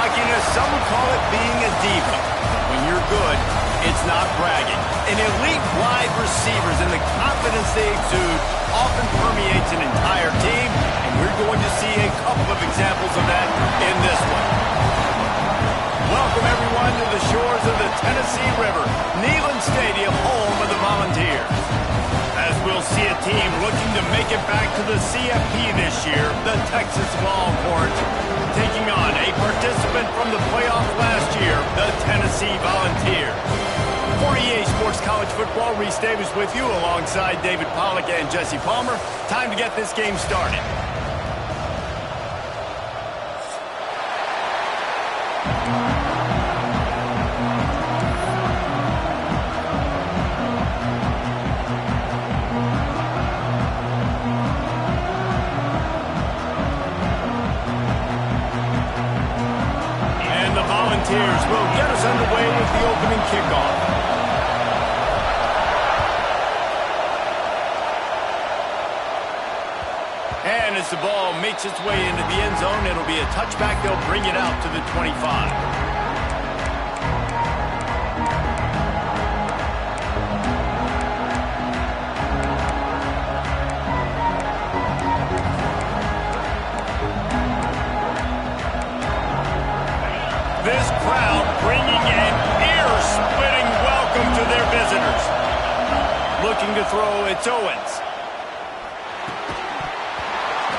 cockiness, some would call it being a diva. But when you're good, it's not bragging. An elite wide receivers and the confidence they exude often permeates an entire team, and we're going to see a couple of examples of that in this one. Welcome, everyone, to the shores of the Tennessee River, Neyland Stadium, home of the Volunteers. As we'll see a team looking to make it back to the CFP this year, the Texas Longhorns, taking on a participant from the playoff last year, the Tennessee Volunteers. For EA Sports College Football, Reese Davis with you alongside David Pollack and Jesse Palmer. Time to get this game started. And the Volunteers will get us underway with the opening kickoff. And as the ball makes its way into the end zone, it'll be a touchback. They'll bring it out to the 25. This crowd bringing an ear-splitting welcome to their visitors. Looking to throw, it's Owens.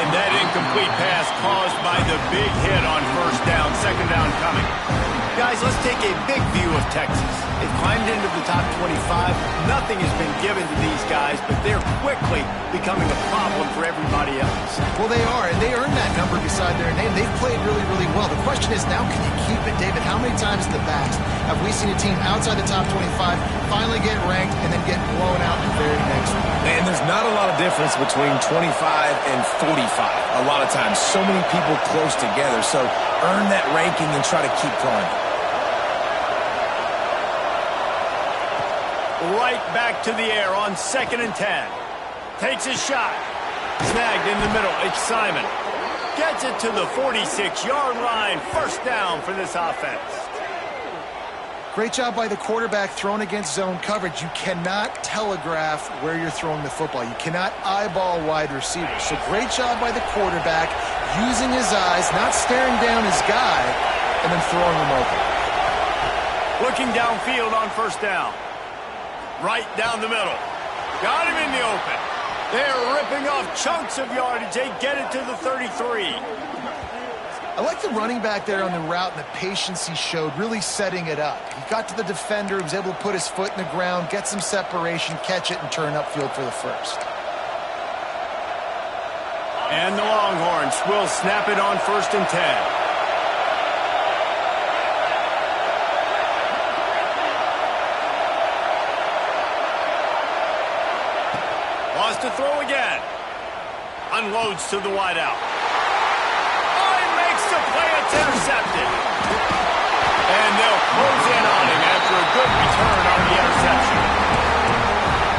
And that incomplete pass caused by the big hit on first down, second down coming. Guys, let's take a big view of Texas. They've climbed into the top 25. Nothing has been given to these guys, but they're quickly becoming a problem for everybody else. Well, they are, and they earned that number beside their name. They've played really, really well. The question is now, can you keep it? David, how many times in the past have we seen a team outside the top 25 finally get ranked and then get blown out in the very next one? And there's not a lot of difference between 25 and 45 a lot of times. So many people close together. So earn that ranking and try to keep climbing. Right back to the air on 2nd and 10. Takes a shot. Snagged in the middle. It's Simon. Gets it to the 46-yard line. First down for this offense. Great job by the quarterback thrown against zone coverage. You cannot telegraph where you're throwing the football. You cannot eyeball wide receivers. So great job by the quarterback using his eyes, not staring down his guy, and then throwing him open. Looking downfield on first down. Right down the middle. Got him in the open. They're ripping off chunks of yardage. They get it to the 33. I like the running back there on the route and the patience he showed, really setting it up. He got to the defender, he was able to put his foot in the ground, get some separation, catch it, and turn upfield for the first. And the Longhorns will snap it on 1st and 10. To throw again. Unloads to the wideout. Oh, he makes the play. It's intercepted. And they'll close in on him after a good return on the interception.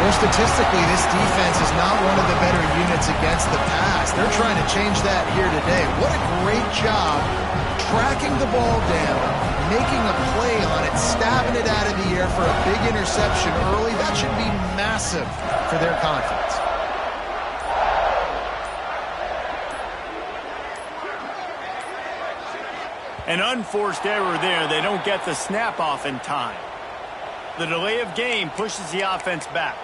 Well, statistically, this defense is not one of the better units against the pass. They're trying to change that here today. What a great job tracking the ball down, making a play on it, stabbing it out of the air for a big interception early. That should be massive for their confidence. An unforced error there. They don't get the snap off in time. The delay of game pushes the offense back.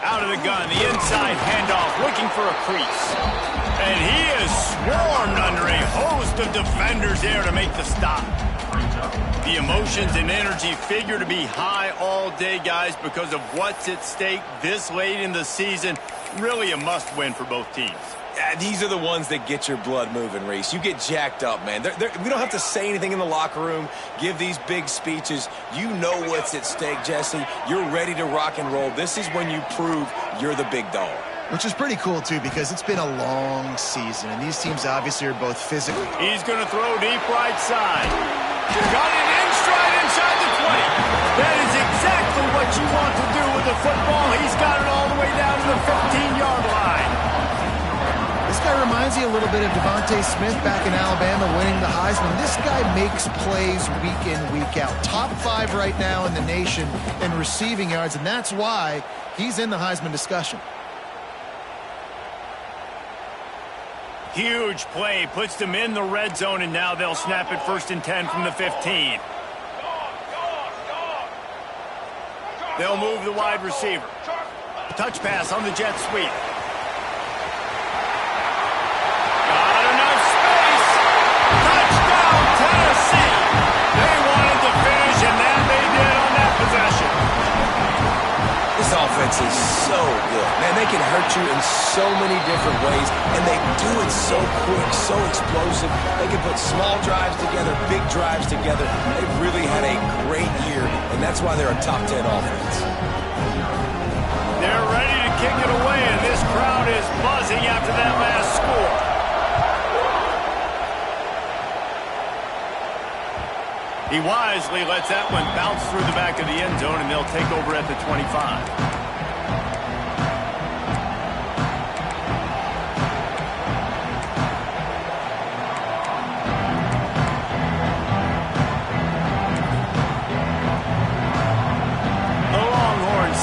Out of the gun, the inside handoff, looking for a crease. And he is swarmed under a host of defenders there to make the stop. The emotions and energy figure to be high all day, guys, because of what's at stake this late in the season. Really a must-win for both teams. These are the ones that get your blood moving, Reese. You get jacked up, man. We don't have to say anything in the locker room, give these big speeches. You know what's at stake, Jesse. You're ready to rock and roll. This is when you prove you're the big dog. Which is pretty cool, too, because it's been a long season, and these teams obviously are both physically. He's going to throw deep right side. Got it in stride inside the 20. That is exactly what you want to do with the football. He's got it all the way down to the 15-yard line. This guy reminds you a little bit of Devontae Smith back in Alabama winning the Heisman. This guy makes plays week in, week out. Top 5 right now in the nation in receiving yards, and that's why he's in the Heisman discussion. Huge play, puts them in the red zone, and now they'll snap it 1st and 10 from the 15. They'll move the wide receiver. Touch pass on the jet sweep. Got enough space. Touchdown, Tennessee. They wanted to finish, and that they did on that possession. This offense is so good. Man, they can hurt you in so many different ways, and they do it so quick, so explosive. They can put small drives together, big drives together. They've really had a great year, and that's why they're a top 10 offense. They're ready to kick it away, and this crowd is buzzing after that last score. He wisely lets that one bounce through the back of the end zone, and they'll take over at the 25.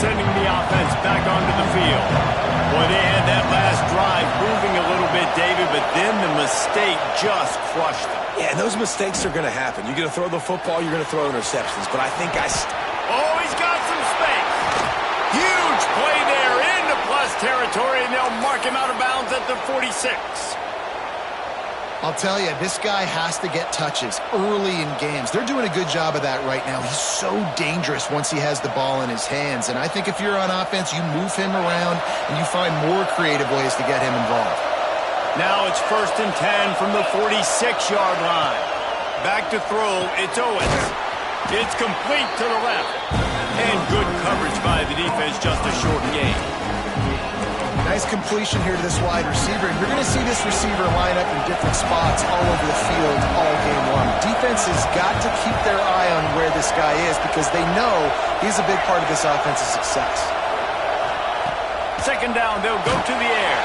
Sending the offense back onto the field. Boy, they had that last drive moving a little bit, David, but then the mistake just crushed them. Yeah, and those mistakes are going to happen. You're going to throw the football, you're going to throw interceptions, but I think Oh, he's got some space. Huge play there into plus territory, and they'll mark him out of bounds at the 46. I'll tell you, this guy has to get touches early in games. They're doing a good job of that right now. He's so dangerous once he has the ball in his hands. And I think if you're on offense, you move him around and you find more creative ways to get him involved. Now it's 1st and 10 from the 46-yard line. Back to throw, it's Owens. It's complete to the left. And good coverage by the defense, just a short gain. Nice completion here to this wide receiver. And you're going to see this receiver line up in different spots all over the field all game long. Defense has got to keep their eye on where this guy is because they know he's a big part of this offense's success. 2nd down, they'll go to the air.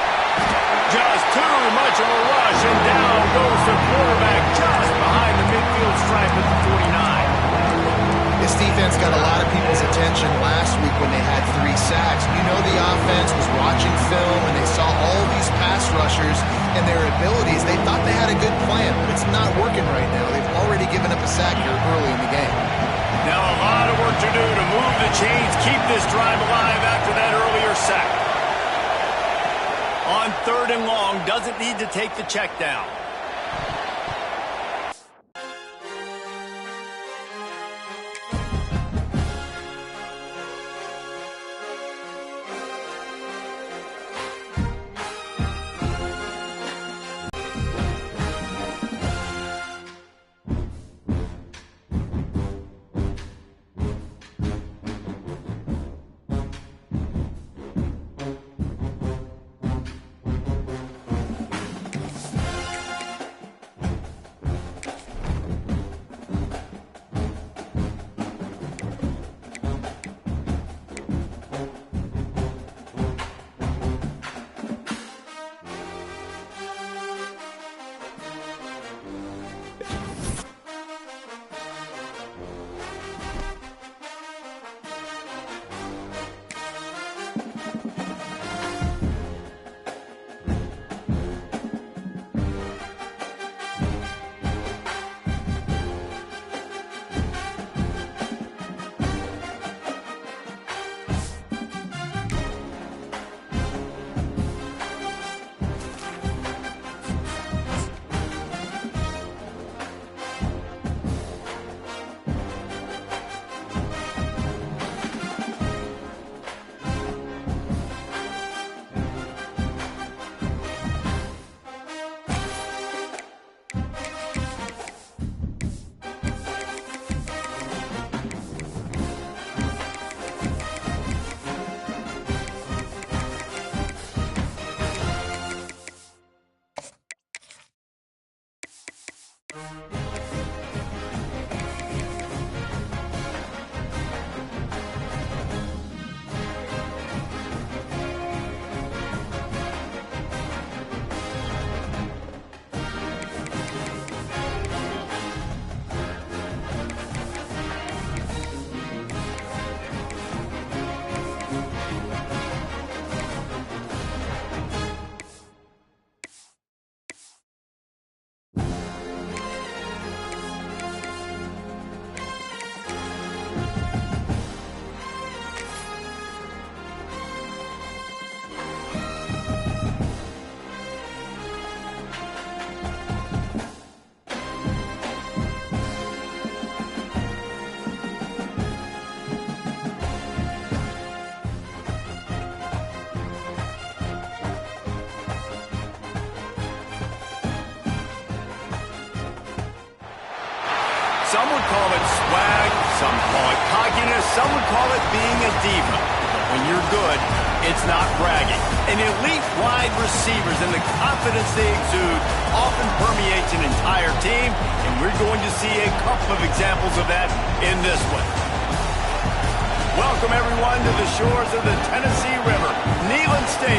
Just too much of a rush, and down goes the quarterback just behind the midfield stripe at the 49. This defense got a lot of people's attention last week when they had 3 sacks. You know the offense was watching film and they saw all these pass rushers and their abilities. They thought they had a good plan, but it's not working right now. They've already given up a sack here early in the game. Now a lot of work to do to move the chains, keep this drive alive after that earlier sack. On 3rd and long, doesn't need to take the check down. Some would call it swag, some call it cockiness, some would call it being a diva. But when you're good, it's not bragging. And elite wide receivers and the confidence they exude often permeates an entire team, and we're going to see a couple of examples of that in this one. Welcome, everyone, to the shores of the Tennessee River, Neyland Stadium.